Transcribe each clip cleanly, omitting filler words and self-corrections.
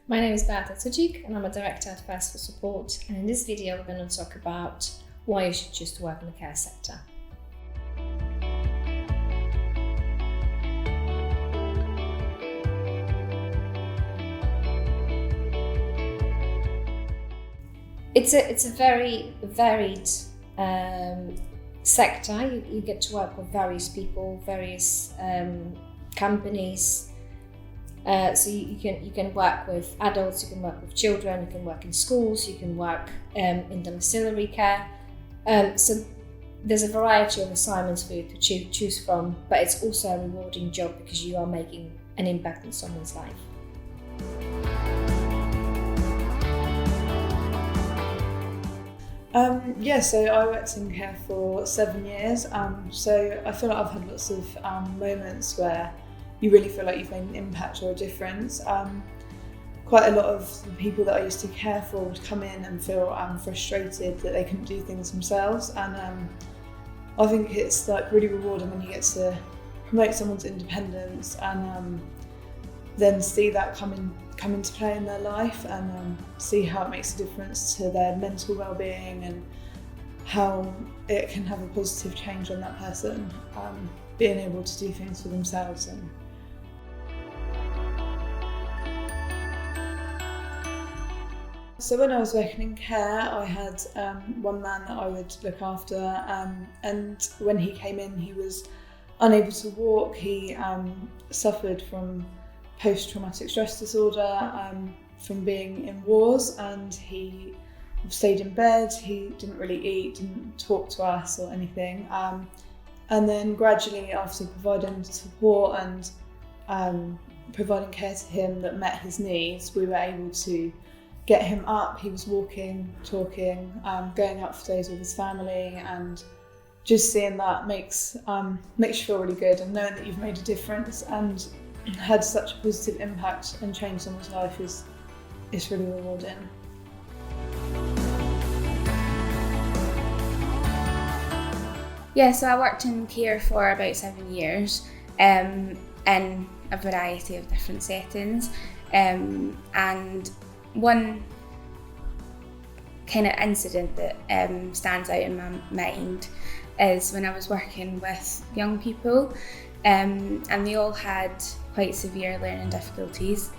My name is Beata Tucik and I'm a director at First for Support, and in this video we're going to talk about why you should choose to work in the care sector. It's a very varied sector. You get to work with various people, various companies. So you can work with adults, you can work with children, you can work in schools, you can work in the ancillary care. So there's a variety of assignments for you to choose from, but it's also a rewarding job because you are making an impact on someone's life. So I worked in care for 7 years. So I feel like I've had lots of moments where you really feel like you've made an impact or a difference. Quite a lot of the people that I used to care for would come in and feel frustrated that they couldn't do things themselves, and I think it's like really rewarding when you get to promote someone's independence and then see that come into play in their life, and see how it makes a difference to their mental well-being and how it can have a positive change on that person, being able to do things for themselves. So when I was working in care, I had one man that I would look after, and when he came in, he was unable to walk. He suffered from post-traumatic stress disorder from being in wars, and he stayed in bed. He didn't really eat, didn't talk to us or anything. And then gradually, after providing support and providing care to him that met his needs, we were able to get him up. He was walking, talking, going out for days with his family, and just seeing that makes you feel really good, and knowing that you've made a difference and had such a positive impact and changed someone's life is really rewarding. Yeah, so I worked in care for about 7 years in a variety of different settings, and one kind of incident that stands out in my mind is when I was working with young people, and they all had quite severe learning difficulties,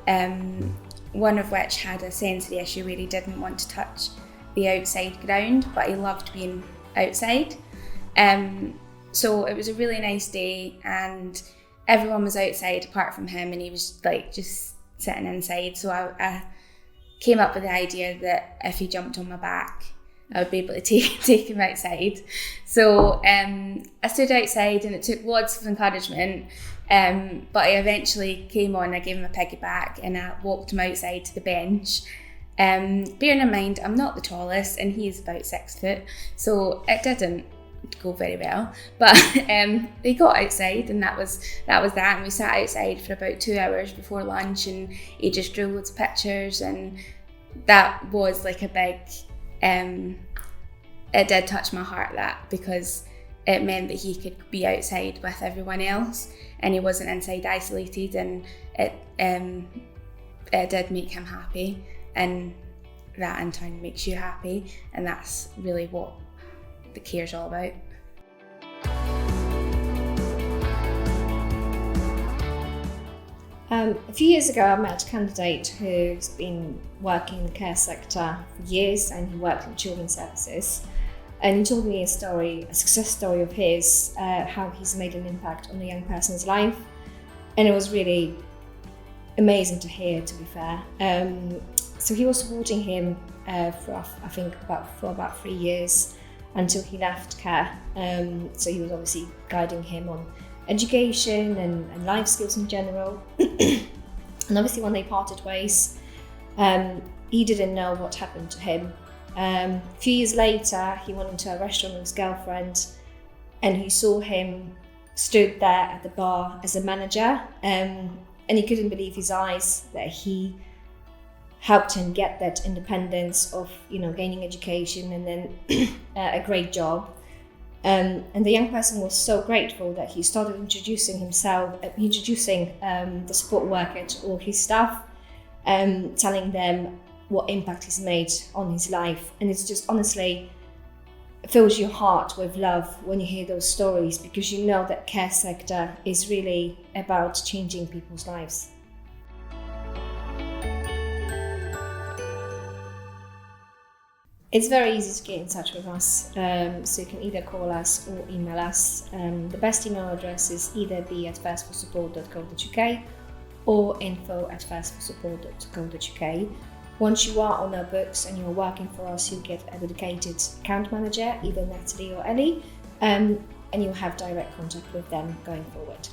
one of which had a sensory issue where he didn't want to touch the outside ground, but he loved being outside. So it was a really nice day and everyone was outside apart from him, and he was like just sitting inside. So I came up with the idea that if he jumped on my back, I would be able to take him outside. So I stood outside and it took lots of encouragement, but I eventually came on. I gave him a piggyback and I walked him outside to the bench. Bearing in mind I'm not the tallest and he is about 6 foot, so it didn't go very well, but they got outside, and that was that, and we sat outside for about 2 hours before lunch, and he just drew loads of pictures, and that was like a big it did touch my heart, that, because it meant that he could be outside with everyone else and he wasn't inside isolated, and it did make him happy, and that in turn makes you happy, and that's really what the care's all about. A few years ago I met a candidate who's been working in the care sector for years, and he worked in children's services, and he told me a success story of his, how he's made an impact on the young person's life, and it was really amazing to hear, to be fair. So he was supporting him for about 3 years until he left care. So he was obviously guiding him on education and life skills in general. And obviously when they parted ways, he didn't know what happened to him. A few years later, he went into a restaurant with his girlfriend, and he saw him stood there at the bar as a manager, and he couldn't believe his eyes that he helped him get that independence of, gaining education and then a great job. And the young person was so grateful that he started introducing the support worker to all his staff. telling them what impact he's made on his life. And it's just honestly fills your heart with love when you hear those stories, because you know that care sector is really about changing people's lives. It's very easy to get in touch with us, so you can either call us or email us. The best email address is either be@firstforsupport.co.uk or info@firstforsupport.co.uk. Once you are on our books and you're working for us, you'll get a dedicated account manager, either Natalie or Ellie, and you'll have direct contact with them going forward.